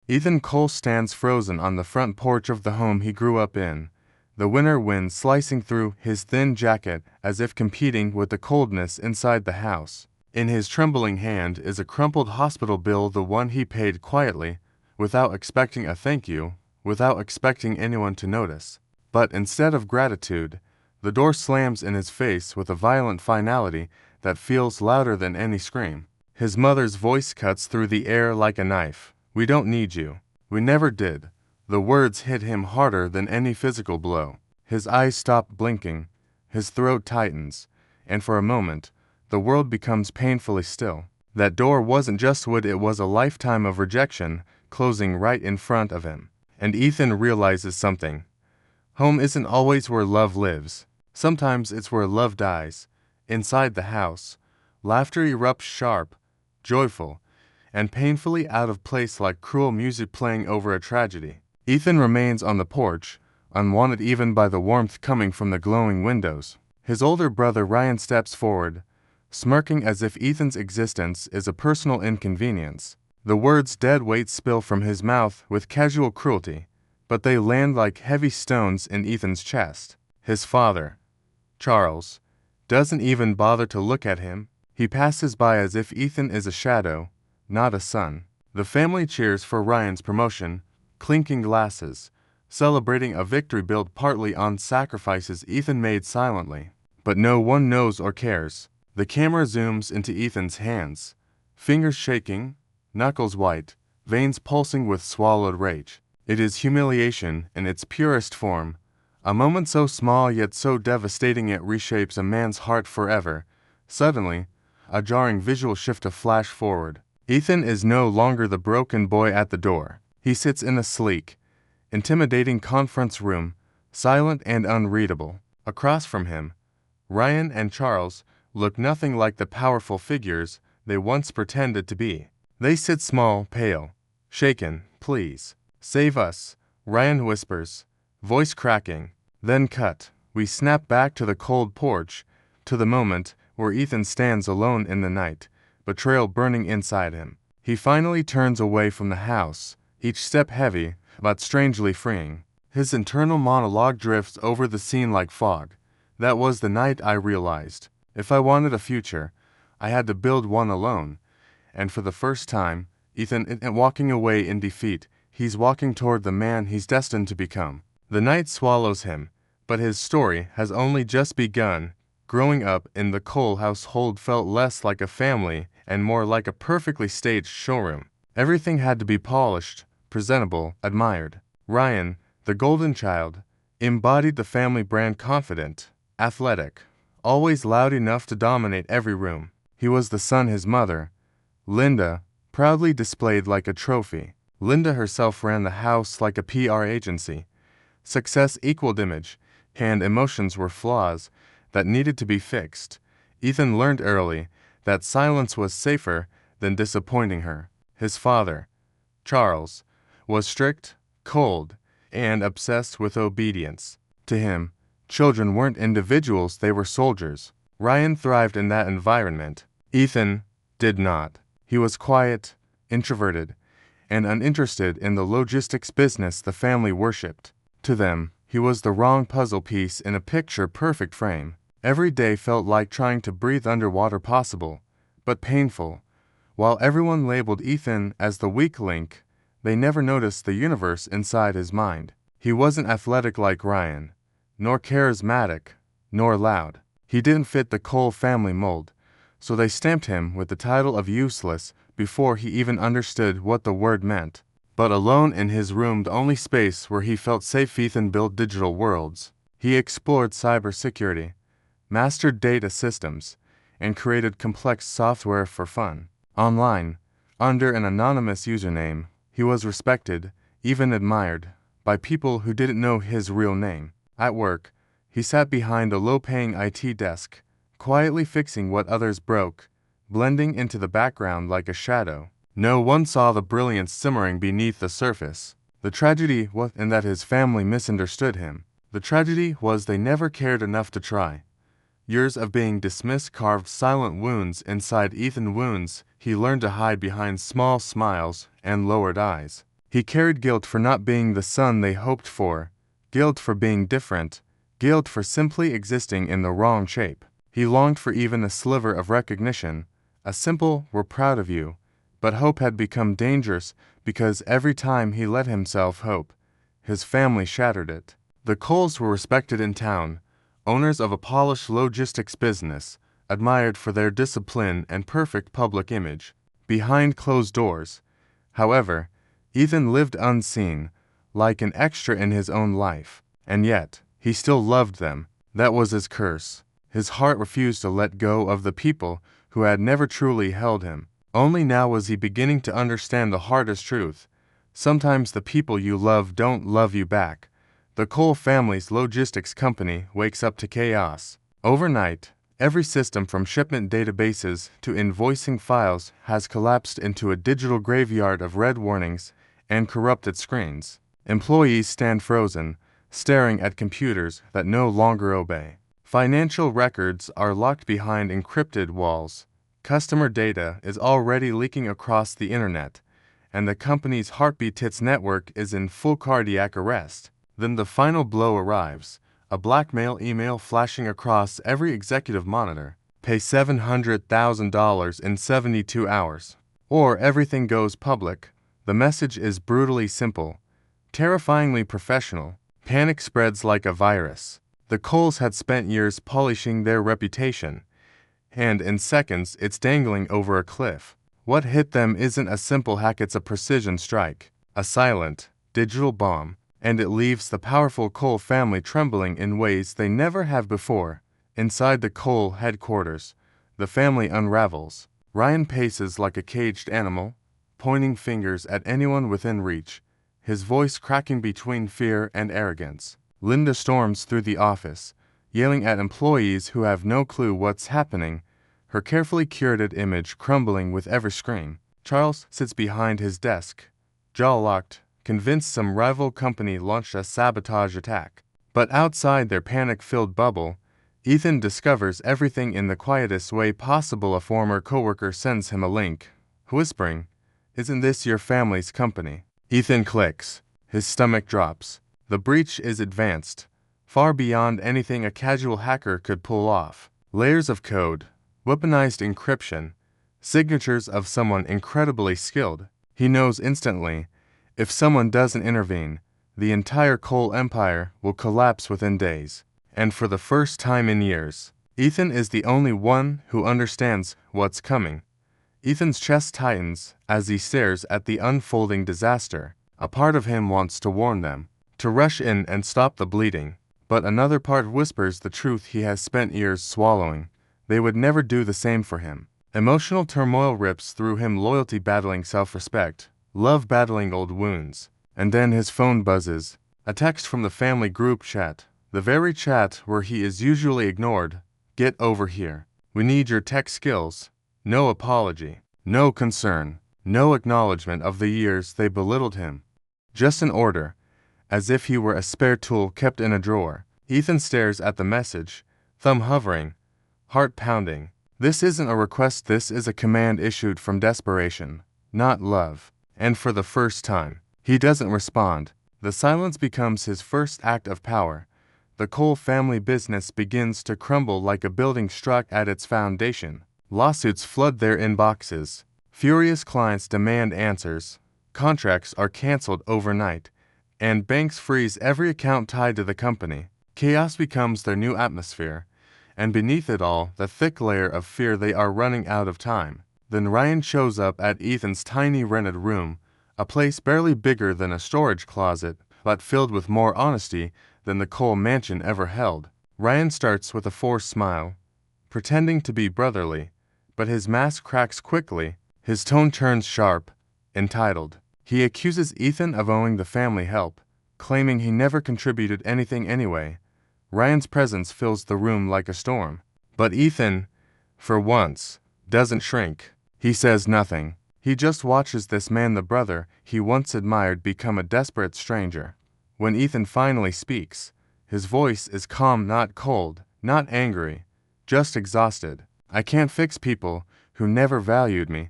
Ethan Cole stands frozen on the front porch of the home he grew up in, the winter wind slicing through his thin jacket as if competing with the coldness inside the house. In his trembling hand is a crumpled hospital bill, the one he paid quietly, without expecting a thank you, without expecting anyone to notice. But instead of gratitude, the door slams in his face with a violent finality that feels louder than any scream. His mother's voice cuts through the air like a knife. "We don't need you. We never did." The words hit him harder than any physical blow. His eyes stop blinking, his throat tightens, and for a moment, the world becomes painfully still. That door wasn't just wood, it was a lifetime of rejection closing right in front of him. And Ethan realizes something. Home isn't always where love lives. Sometimes it's where love dies. Inside the house, laughter erupts sharp, joyful, and painfully out of place like cruel music playing over a tragedy. Ethan remains on the porch, unwanted even by the warmth coming from the glowing windows. His older brother Ryan steps forward, smirking as if Ethan's existence is a personal inconvenience. The words dead weight spill from his mouth with casual cruelty, but they land like heavy stones in Ethan's chest. His father, Charles, doesn't even bother to look at him. He passes by as if Ethan is a shadow, not a son. The family cheers for Ryan's promotion, clinking glasses, celebrating a victory built partly on sacrifices Ethan made silently. But no one knows or cares. The camera zooms into Ethan's hands, fingers shaking, knuckles white, veins pulsing with swallowed rage. It is humiliation in its purest form, a moment so small yet so devastating it reshapes a man's heart forever. Suddenly, a jarring visual shift, a flash forward. Ethan is no longer the broken boy at the door. He sits in a sleek, intimidating conference room, silent and unreadable. Across from him, Ryan and Charles look nothing like the powerful figures they once pretended to be. They sit small, pale, shaken. "Please, save us," Ryan whispers, voice cracking. Then cut. We snap back to the cold porch, to the moment where Ethan stands alone in the night, betrayal burning inside him. He finally turns away from the house, each step heavy, but strangely freeing. His internal monologue drifts over the scene like fog. "That was the night I realized. If I wanted a future, I had to build one alone." And for the first time, Ethan isn't walking away in defeat. He's walking toward the man he's destined to become. The night swallows him, but his story has only just begun. Growing up in the Cole household felt less like a family and more like a perfectly staged showroom. Everything had to be polished, presentable, admired. Ryan, the golden child, embodied the family brand, confident, athletic, always loud enough to dominate every room. He was the son his mother, Linda, proudly displayed like a trophy. Linda herself ran the house like a PR agency. Success equaled image, and emotions were flaws that needed to be fixed. Ethan learned early that silence was safer than disappointing her. His father, Charles, was strict, cold, and obsessed with obedience. To him, children weren't individuals, they were soldiers. Ryan thrived in that environment. Ethan did not. He was quiet, introverted, and uninterested in the logistics business the family worshipped. To them, he was the wrong puzzle piece in a picture-perfect frame. Every day felt like trying to breathe underwater, possible, but painful. While everyone labeled Ethan as the weak link, they never noticed the universe inside his mind. He wasn't athletic like Ryan, nor charismatic, nor loud. He didn't fit the Cole family mold, so they stamped him with the title of useless before he even understood what the word meant. But alone in his room, the only space where he felt safe, Ethan built digital worlds. He explored cybersecurity, mastered data systems, and created complex software for fun. Online, under an anonymous username, he was respected, even admired, by people who didn't know his real name. At work, he sat behind a low-paying IT desk, quietly fixing what others broke, blending into the background like a shadow. No one saw the brilliance simmering beneath the surface. The tragedy wasn't that his family misunderstood him. The tragedy was they never cared enough to try. Years of being dismissed carved silent wounds inside Ethan, wounds he learned to hide behind small smiles and lowered eyes. He carried guilt for not being the son they hoped for, guilt for being different, guilt for simply existing in the wrong shape. He longed for even a sliver of recognition, a simple "we're proud of you," but hope had become dangerous because every time he let himself hope, his family shattered it. The Coles were respected in town, owners of a polished logistics business, admired for their discipline and perfect public image. Behind closed doors, however, Ethan lived unseen, like an extra in his own life. And yet, he still loved them. That was his curse. His heart refused to let go of the people who had never truly held him. Only now was he beginning to understand the hardest truth. Sometimes the people you love don't love you back. The Cole family's logistics company wakes up to chaos. Overnight, every system from shipment databases to invoicing files has collapsed into a digital graveyard of red warnings and corrupted screens. Employees stand frozen, staring at computers that no longer obey. Financial records are locked behind encrypted walls. Customer data is already leaking across the internet, and the company's Heartbeats network is in full cardiac arrest. Then the final blow arrives, a blackmail email flashing across every executive monitor. Pay $700,000 in 72 hours, or everything goes public. The message is brutally simple, terrifyingly professional. Panic spreads like a virus. The Coles had spent years polishing their reputation, and in seconds it's dangling over a cliff. What hit them isn't a simple hack, it's a precision strike, a silent, digital bomb, and it leaves the powerful Cole family trembling in ways they never have before. Inside the Cole headquarters, the family unravels. Ryan paces like a caged animal, pointing fingers at anyone within reach, his voice cracking between fear and arrogance. Linda storms through the office, yelling at employees who have no clue what's happening, her carefully curated image crumbling with every scream. Charles sits behind his desk, jaw locked, convinced some rival company launched a sabotage attack. But outside their panic-filled bubble, Ethan discovers everything in the quietest way possible. A former coworker sends him a link, whispering, "Isn't this your family's company?" Ethan clicks. His stomach drops. The breach is advanced, far beyond anything a casual hacker could pull off. Layers of code, weaponized encryption, signatures of someone incredibly skilled. He knows instantly, if someone doesn't intervene, the entire Cole empire will collapse within days. And for the first time in years, Ethan is the only one who understands what's coming. Ethan's chest tightens as he stares at the unfolding disaster. A part of him wants to warn them, to rush in and stop the bleeding, but another part whispers the truth he has spent years swallowing. They would never do the same for him. Emotional turmoil rips through him, loyalty battling self-respect, love battling old wounds. And then his phone buzzes, a text from the family group chat, the very chat where he is usually ignored. "Get over here. We need your tech skills." No apology, no concern, no acknowledgement of the years they belittled him. Just an order, as if he were a spare tool kept in a drawer. Ethan stares at the message, thumb hovering, heart pounding. This isn't a request, this is a command issued from desperation, not love. And for the first time, he doesn't respond. The silence becomes his first act of power. The Cole family business begins to crumble like a building struck at its foundation. Lawsuits flood their inboxes. Furious clients demand answers. Contracts are canceled overnight, and banks freeze every account tied to the company. Chaos becomes their new atmosphere, and beneath it all, the thick layer of fear they are running out of time. Then Ryan shows up at Ethan's tiny rented room, a place barely bigger than a storage closet, but filled with more honesty than the Cole mansion ever held. Ryan starts with a forced smile, pretending to be brotherly, but his mask cracks quickly. His tone turns sharp, entitled. He accuses Ethan of owing the family help, claiming he never contributed anything anyway. Ryan's presence fills the room like a storm. But Ethan, for once, doesn't shrink. He says nothing. He just watches this man, the brother he once admired, become a desperate stranger. When Ethan finally speaks, his voice is calm, not cold, not angry, just exhausted. "I can't fix people who never valued me."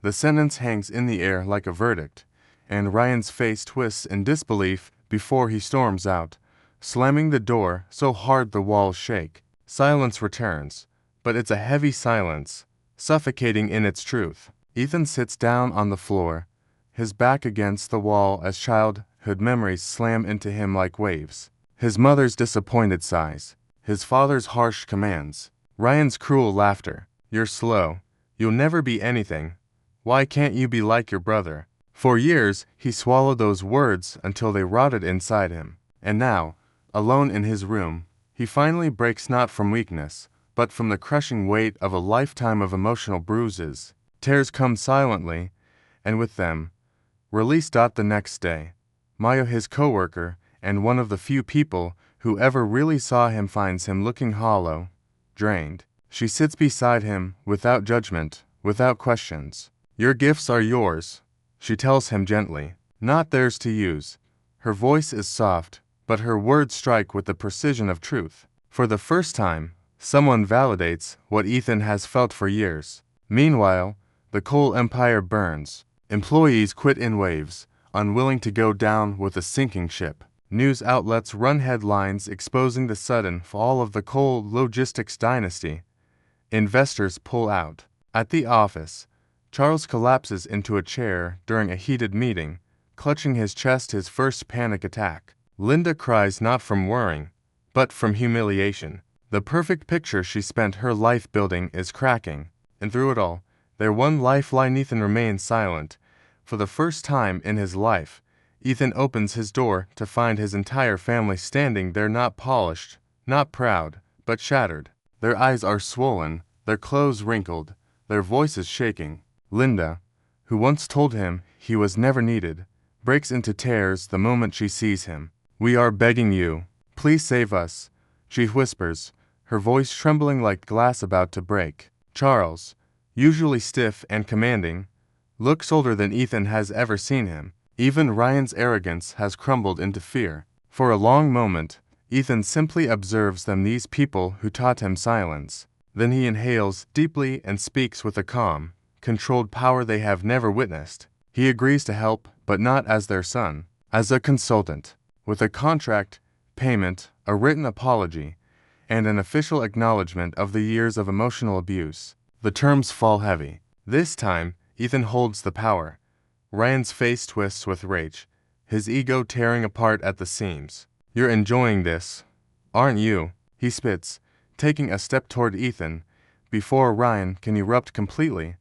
The sentence hangs in the air like a verdict, and Ryan's face twists in disbelief before he storms out, slamming the door so hard the walls shake. Silence returns, but it's a heavy silence, suffocating in its truth. Ethan sits down on the floor, his back against the wall as childhood memories slam into him like waves. His mother's disappointed sighs, his father's harsh commands, Ryan's cruel laughter. You're slow. You'll never be anything. Why can't you be like your brother? For years, he swallowed those words until they rotted inside him. And now, alone in his room, he finally breaks not from weakness, but from the crushing weight of a lifetime of emotional bruises. Tears come silently, and with them, release. The next day, Maya, his co-worker, and one of the few people who ever really saw him, finds him looking hollow, drained. She sits beside him, without judgment, without questions. Your gifts are yours, she tells him gently, not theirs to use. Her voice is soft, but her words strike with the precision of truth. For the first time, someone validates what Ethan has felt for years. Meanwhile, the coal empire burns. Employees quit in waves, unwilling to go down with a sinking ship. News outlets run headlines exposing the sudden fall of the coal logistics dynasty. Investors pull out. At the office, Charles collapses into a chair during a heated meeting, clutching his chest, his first panic attack. Linda cries not from worrying, but from humiliation. The perfect picture she spent her life building is cracking, and through it all, their one lifeline. Ethan remains silent. For the first time in his life, Ethan opens his door to find his entire family standing there, not polished, not proud, but shattered. Their eyes are swollen, their clothes wrinkled, their voices shaking. Linda, who once told him he was never needed, breaks into tears the moment she sees him. We are begging you, please save us, she whispers, her voice trembling like glass about to break. Charles, usually stiff and commanding, looks older than Ethan has ever seen him. Even Ryan's arrogance has crumbled into fear. For a long moment, Ethan simply observes them, these people who taught him silence. Then he inhales deeply and speaks with a calm, controlled power they have never witnessed. He agrees to help, but not as their son, as a consultant, with a contract, payment, a written apology, and an official acknowledgement of the years of emotional abuse. The terms fall heavy. This time, Ethan holds the power. Ryan's face twists with rage, his ego tearing apart at the seams. You're enjoying this, aren't you? He spits, taking a step toward Ethan. Before Ryan can erupt completely,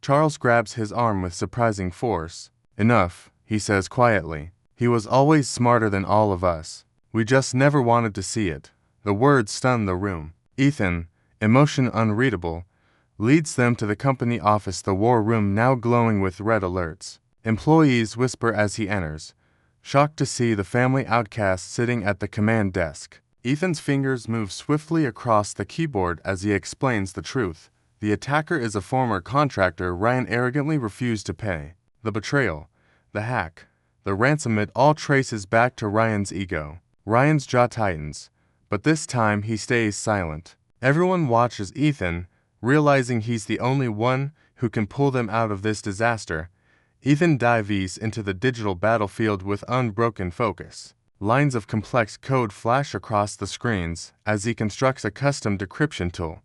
Charles grabs his arm with surprising force. Enough, he says quietly. He was always smarter than all of us. We just never wanted to see it. The words stun the room. Ethan, emotion unreadable, leads them to the company office, the war room now glowing with red alerts. Employees whisper as he enters, shocked to see the family outcast sitting at the command desk. Ethan's fingers move swiftly across the keyboard as he explains the truth. The attacker is a former contractor Ryan arrogantly refused to pay. The betrayal, the hack, the ransom, it all traces back to Ryan's ego. Ryan's jaw tightens, but this time he stays silent. Everyone watches Ethan, realizing he's the only one who can pull them out of this disaster. Ethan dives into the digital battlefield with unbroken focus. Lines of complex code flash across the screens as he constructs a custom decryption tool,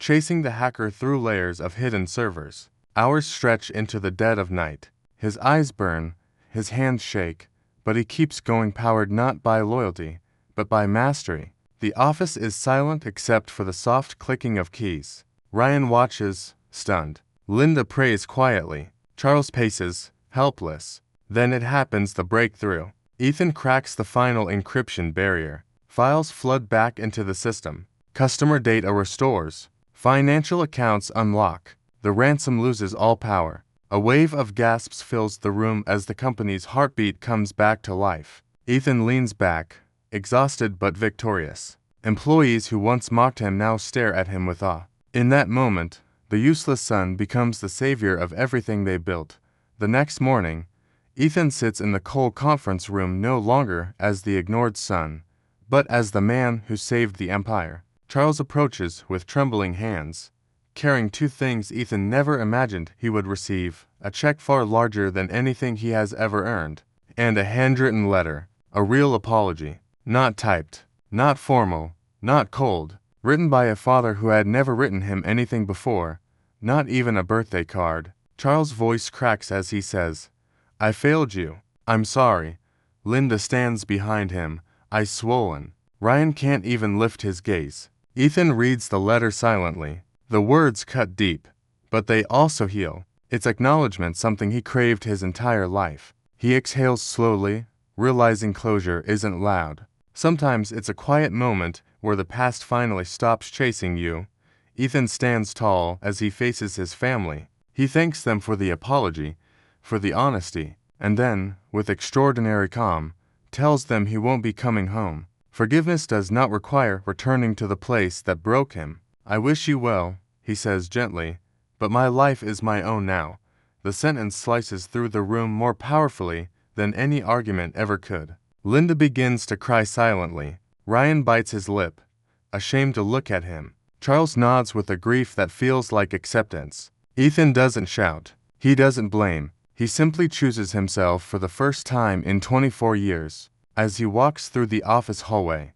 chasing the hacker through layers of hidden servers. Hours stretch into the dead of night. His eyes burn, his hands shake, but he keeps going, powered not by loyalty, but by mastery. The office is silent except for the soft clicking of keys. Ryan watches, stunned. Linda prays quietly. Charles paces, helpless. Then it happens, the breakthrough. Ethan cracks the final encryption barrier. Files flood back into the system. Customer data restores. Financial accounts unlock. The ransom loses all power. A wave of gasps fills the room as the company's heartbeat comes back to life. Ethan leans back, exhausted but victorious. Employees who once mocked him now stare at him with awe. In that moment, the useless son becomes the savior of everything they built. The next morning, Ethan sits in the coal conference room no longer as the ignored son, but as the man who saved the empire. Charles approaches with trembling hands, carrying two things Ethan never imagined he would receive: a check far larger than anything he has ever earned, and a handwritten letter, a real apology, not typed, not formal, not cold, written by a father who had never written him anything before, not even a birthday card. Charles' voice cracks as he says, "I failed you. I'm sorry." Linda stands behind him, eyes swollen. Ryan can't even lift his gaze. Ethan reads the letter silently. The words cut deep, but they also heal. It's acknowledgement, something he craved his entire life. He exhales slowly, realizing closure isn't loud. Sometimes it's a quiet moment where the past finally stops chasing you. Ethan stands tall as he faces his family. He thanks them for the apology, for the honesty, and then, with extraordinary calm, tells them he won't be coming home. Forgiveness does not require returning to the place that broke him. "I wish you well," he says gently, "but my life is my own now." The sentence slices through the room more powerfully than any argument ever could. Linda begins to cry silently. Ryan bites his lip, ashamed to look at him. Charles nods with a grief that feels like acceptance. Ethan doesn't shout. He doesn't blame. He simply chooses himself for the first time in 24 years. As he walks through the office hallway,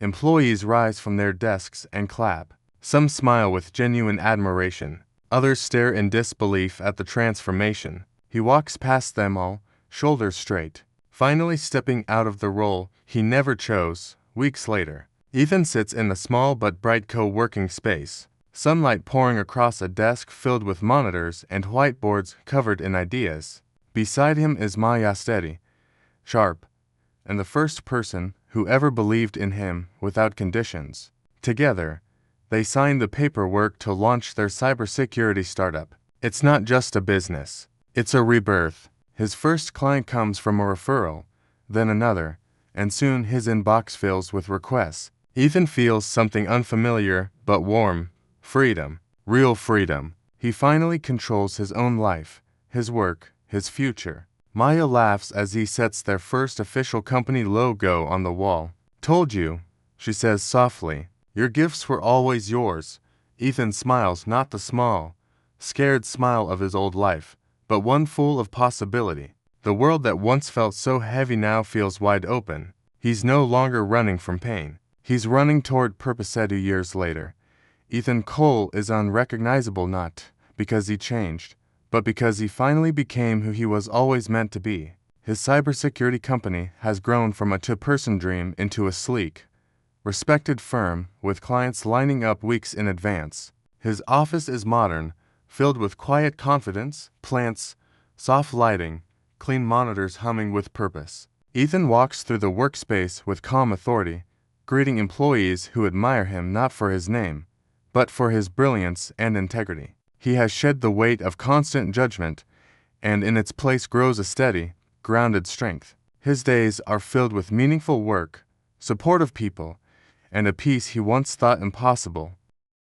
employees rise from their desks and clap. Some smile with genuine admiration. Others stare in disbelief at the transformation. He walks past them all, shoulders straight, finally stepping out of the role he never chose. Weeks later, Ethan sits in the small but bright co-working space, sunlight pouring across a desk filled with monitors and whiteboards covered in ideas. Beside him is Maya, steady, sharp, and the first person who ever believed in him without conditions. Together, they signed the paperwork to launch their cybersecurity startup. It's not just a business, it's a rebirth. His first client comes from a referral, then another, and soon his inbox fills with requests. Ethan feels something unfamiliar but warm: freedom, real freedom. He finally controls his own life, his work, his future. Maya laughs as he sets their first official company logo on the wall. "Told you," she says softly. "Your gifts were always yours." Ethan smiles, not the small, scared smile of his old life, but one full of possibility. The world that once felt so heavy now feels wide open. He's no longer running from pain. He's running toward purpose. 2 years later, Ethan Cole is unrecognizable, not because he changed, but because he finally became who he was always meant to be. His cybersecurity company has grown from a two-person dream into a sleek, respected firm with clients lining up weeks in advance. His office is modern, filled with quiet confidence, plants, soft lighting, clean monitors humming with purpose. Ethan walks through the workspace with calm authority, greeting employees who admire him not for his name, but for his brilliance and integrity. He has shed the weight of constant judgment, and in its place grows a steady, grounded strength. His days are filled with meaningful work, supportive people, and a peace he once thought impossible.